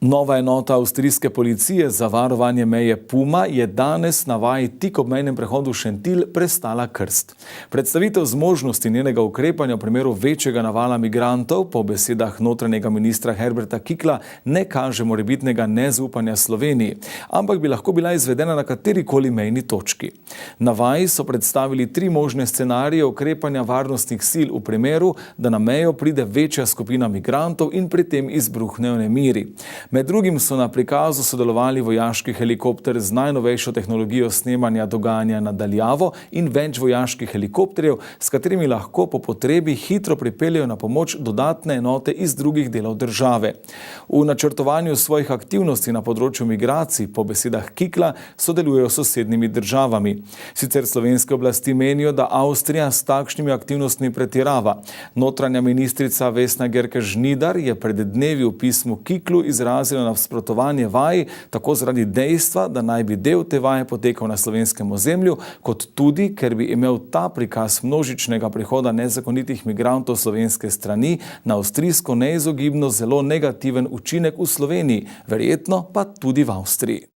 Nova enota avstrijske policije za varovanje meje Puma je danes na vaji tik ob mejnem prehodu Šentilj prestala krst. Predstavitev zmožnosti njenega ukrepanja v primeru večjega navala migrantov po besedah notranjega ministra Herberta Kickla ne kaže morebitnega nezaupanja Sloveniji, ampak bi lahko bila izvedena na katerikoli mejni točki. Na vaji so predstavili 3 možne scenarije ukrepanja varnostnih sil v primeru, da na mejo pride večja skupina migrantov in pri tem izbruhnejo nemiri. Med drugim so na prikazu sodelovali vojaški helikopter z najnovejšo tehnologijo snemanja dogajanja na daljavo in več vojaških helikopterjev, s katerimi lahko po potrebi hitro pripeljejo na pomoč dodatne enote iz drugih delov države. V načrtovanju svojih aktivnosti na področju migracij po besedah Kickla sodelujejo s sosednjimi državami. Sicer slovenske oblasti menijo, da Avstrija s takšnimi aktivnostmi pretirava. Notranja ministrica Vesna Györkös-Žnidar je pred dnevi v pismu Kicklu izrazila nasprotovanje vaji, tako zaradi dejstva, da naj bi del te vaje potekal na slovenskem ozemlju, kot tudi, ker bi imel ta prikaz množičnega prihoda nezakonitih migrantov slovenske strani na avstrijsko neizogibno zelo negativen učinek v Sloveniji, verjetno pa tudi v Avstriji.